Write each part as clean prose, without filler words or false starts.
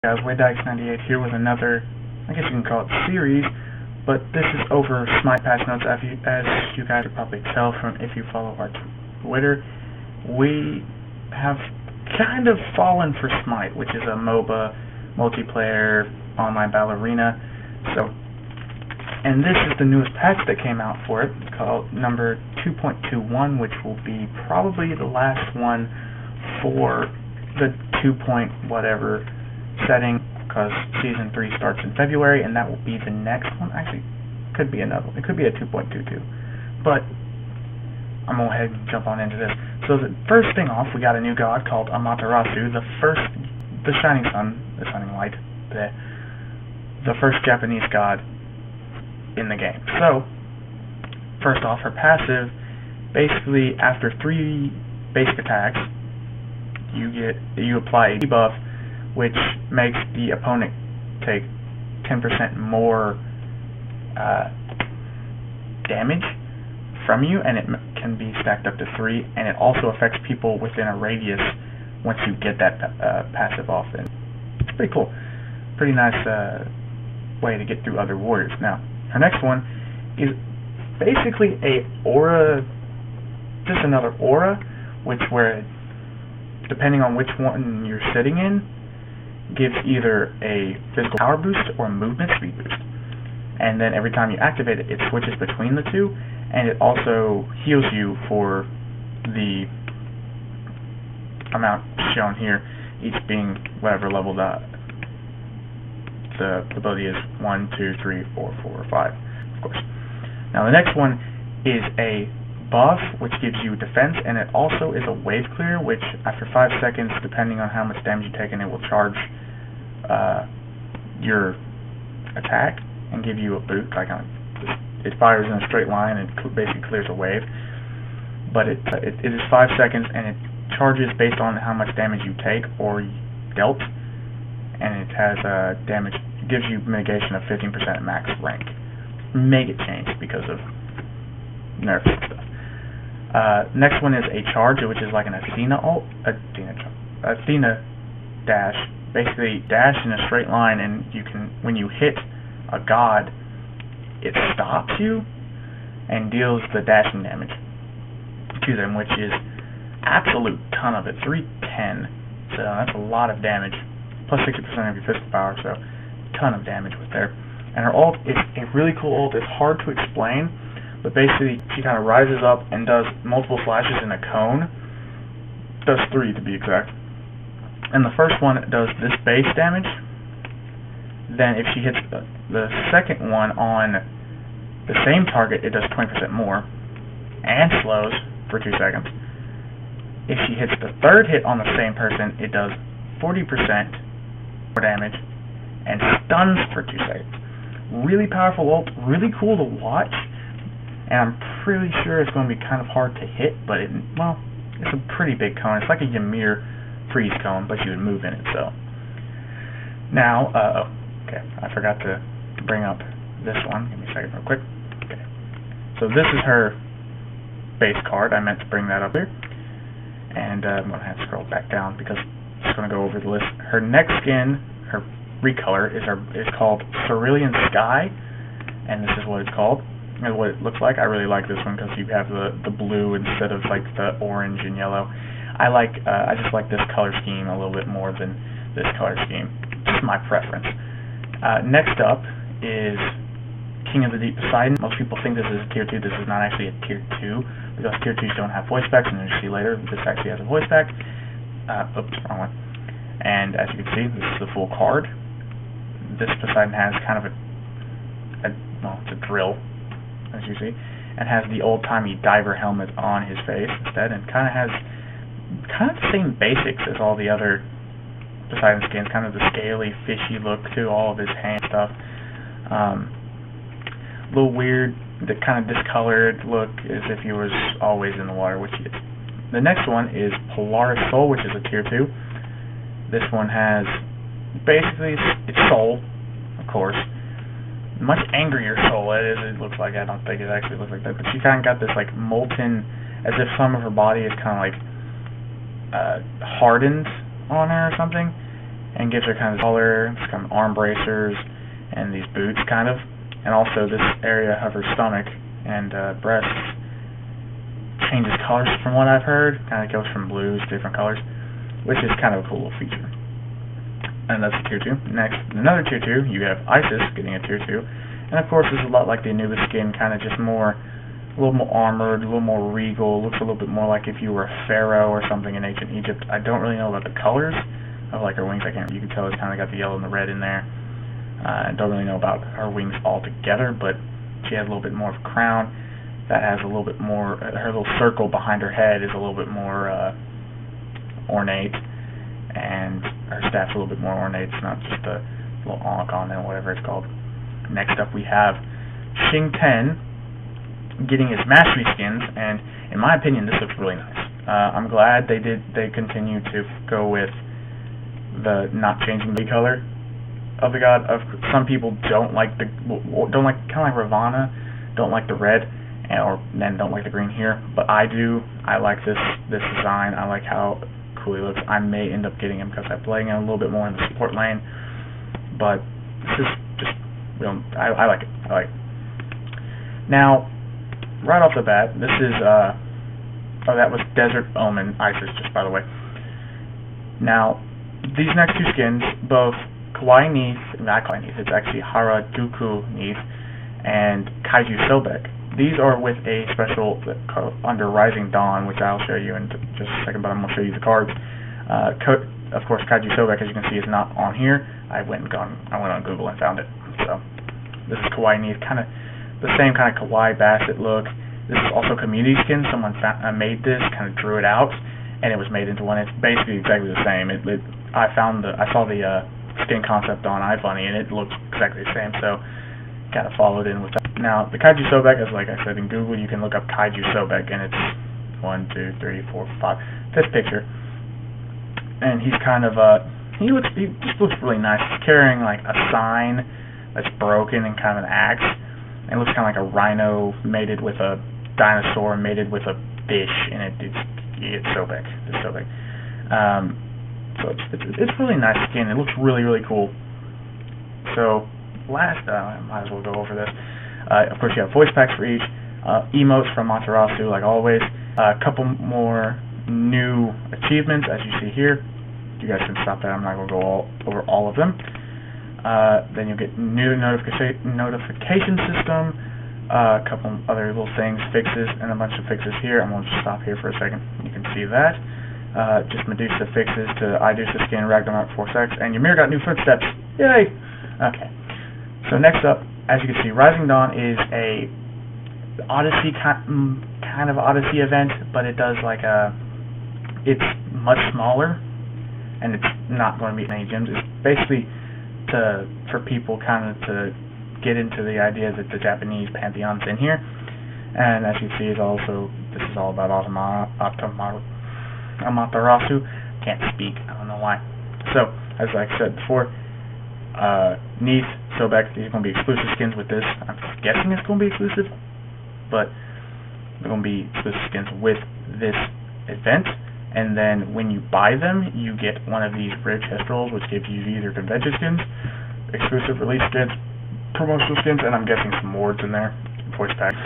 Guys, WayDykes98 here with another, I guess you can call it series, but this is over Smite patch notes. As you guys could probably tell from if you follow our Twitter, we have kind of fallen for Smite, which is a MOBA, multiplayer, online battle arena. And this is the newest patch that came out for it, called number 2.21, which will be probably the last one for the 2. Whatever setting, because Season 3 starts in February, and that will be the next one. Actually, could be another one. It could be a 2.22. But I'm going to go ahead and jump on into this. So the first thing off, we got a new god called Amaterasu, the Shining Sun, the Shining Light, the first Japanese god in the game. So, first off, her passive, basically after 3 basic attacks, you apply a debuff, which makes the opponent take 10% more damage from you, and it can be stacked up to 3, and it also affects people within a radius once you get that passive off. And it's pretty cool. Pretty nice way to get through other warriors. Now, her next one is basically a aura, just another aura, where depending on which one you're sitting in, gives either a physical power boost or a movement speed boost. And then every time you activate it, it switches between the two, and it also heals you for the amount shown here, each being whatever level the ability is, 1, 2, 3, 4, 4, or 5, of course. Now the next one is a buff, which gives you defense, and it also is a wave clear, which after 5 seconds, depending on how much damage you've taken, it will charge your attack and give you a boost. It fires in a straight line and basically clears a wave, but it is 5 seconds, and it charges based on how much damage you take or dealt, and it has damage. It gives you mitigation of 15% at max rank. May get changed because of nerfs and stuff. Next one is a charge, which is like an Athena dash. Basically, dash in a straight line, and when you hit a god, it stops you and deals the dashing damage to them, which is absolute ton of it, 310. So that's a lot of damage, plus 60% of your physical power, so ton of damage with there. And her ult is a really cool ult. It's hard to explain, but basically she kind of rises up and does multiple flashes in a cone. Does 3 to be exact. And the first one does this base damage. Then if she hits the second one on the same target, it does 20% more and slows for 2 seconds. If she hits the third hit on the same person, it does 40% more damage and stuns for 2 seconds. Really powerful ult, really cool to watch. And I'm pretty sure it's going to be kind of hard to hit, but it's a pretty big cone. It's like a Ymir freeze cone, but you would move in it. So now, okay, I forgot to bring up this one. Give me a second real quick. Okay, so this is her base card. I meant to bring that up here, and I'm going to have to scroll back down because it's going to go over the list. Her next skin, her recolor, is called Cerulean Sky, and this is what it's called. And what it looks like. I really like this one because you have the blue instead of like the orange and yellow. I just like this color scheme a little bit more than this color scheme. Just my preference. Next up is King of the Deep Poseidon. Most people think this is a tier 2. This is not actually a tier 2 because tier 2s don't have voice packs, and as you see later, this actually has a voice pack. Oops, wrong one. And as you can see, this is the full card. This Poseidon has kind of it's a drill, as you see, and has the old-timey diver helmet on his face instead, and kind of has the same basics as all the other Poseidon skins, kind of the scaly, fishy look to all of his hand stuff. A little weird, the kind of discolored look as if he was always in the water, which he is. The next one is Polaris Soul, which is a tier 2. This one has basically its soul, of course. Much angrier soul it looks like. I don't think it actually looks like that, but she kind of got this like molten, as if some of her body is kind of like hardened on her or something, and gives her kind of color. It's kind of arm bracers and these boots kind of, and also this area of her stomach and breasts changes colors from what I've heard. Kind of goes from blues to different colors, which is kind of a cool little feature. And that's a tier 2. Next, another tier 2, you have Isis getting a tier 2, and of course this is a lot like the Anubis skin, kind of just more, a little more armored, a little more regal. Looks a little bit more like if you were a pharaoh or something in ancient Egypt. I don't really know about the colors of like her wings. You can tell it's kind of got the yellow and the red in there. I don't really know about her wings altogether, but she has a little bit more of a crown that has a little bit more. Her little circle behind her head is a little bit more ornate, and her staff's a little bit more ornate. It's not just a little ankh on it, whatever it's called. Next up, we have Xing Ten getting his mastery skins, and in my opinion, this looks really nice. I'm glad they continue to go with the not changing the color of the god. Some people don't like kind of like Ravana, don't like the red, or then don't like the green here, but I do. I like this design. I like how cool he looks. I may end up getting him because I'm playing him a little bit more in the support lane, but this is just real. I like it. I like it. Now, right off the bat, this is oh, that was Desert Omen Isis, just by the way. Now, these next two skins, both Kawaii Neith, not Kawaii Neith, it's actually Harajuku Neith, and Kaiju Sobek. These are with a special under Rising Dawn, which I'll show you in just a second, but I'm going to show you the cards. Of course, Kaiju Sobek, as you can see, is not on here. I went on Google and found it. So, this is Kawaii Neith, kind of the same kind of kawaii basset look. This is also community skin. Someone made this, kind of drew it out, and it was made into one. It's basically exactly the same. I saw the skin concept on iFunny, and it looks exactly the same. So, kind of followed in with that. Now, the Kaiju Sobek, as like I said in Google, you can look up Kaiju Sobek, and it's 1, 2, 3, 4, 5, fifth picture. And he's kind of he just looks really nice. He's carrying like a sign that's broken and kind of an axe. And it looks kind of like a rhino mated with a dinosaur mated with a fish, and it's Sobek. It's Sobek. So it's really nice skin. It looks really, really cool. So last, I might as well go over this. Of course, you have voice packs for each. Emotes from Amaterasu, like always. A couple more new achievements, as you see here. You guys can stop that. I'm not going to go over all of them. Then you'll get new notification system, a couple other little things, fixes, and a bunch of fixes here. I'm going to stop here for a second. You can see that. Just Medusa fixes to Idusa skin, Ragnarok 4-6, and Ymir got new footsteps. Yay! Okay. So next up, as you can see, Rising Dawn is a Odyssey kind of Odyssey event, but it does like it's much smaller, and it's not going to be any gyms. It's basically for people kind of to get into the idea that the Japanese pantheon's in here. And as you see, this is all about Amaterasu. Can't speak, I don't know why. So, as I said before, Neith, Sobek, these are going to be exclusive skins with this. I'm guessing it's going to be exclusive, but they're going to be exclusive skins with this event. And then when you buy them, you get one of these rare chest rolls, which gives you either convention skins, exclusive release skins, promotional skins, and I'm guessing some wards in there, voice packs.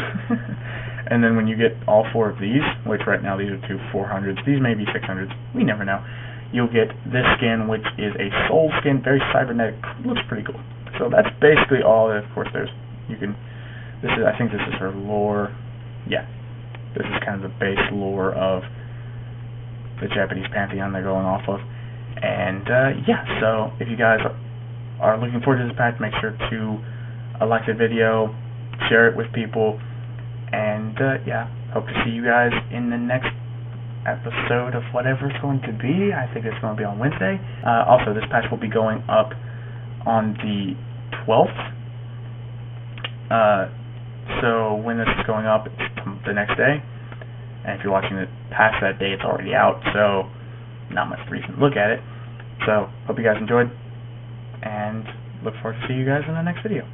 And then when you get all 4 of these, which right now these are 2 400s, these may be 600s, we never know, you'll get this skin, which is a soul skin, very cybernetic, looks pretty cool. So that's basically all. Of course, I think this is her lore. Yeah, this is kind of the base lore of the Japanese pantheon they're going off of. And yeah, so if you guys are looking forward to this patch, make sure to like the video, share it with people, and yeah, hope to see you guys in the next episode of whatever it's going to be. I think it's going to be on Wednesday. Also, this patch will be going up on the 12th. So when this is going up, it's the next day. And if you're watching it past that day, it's already out, so not much reason to look at it. So, hope you guys enjoyed, and look forward to see you guys in the next video.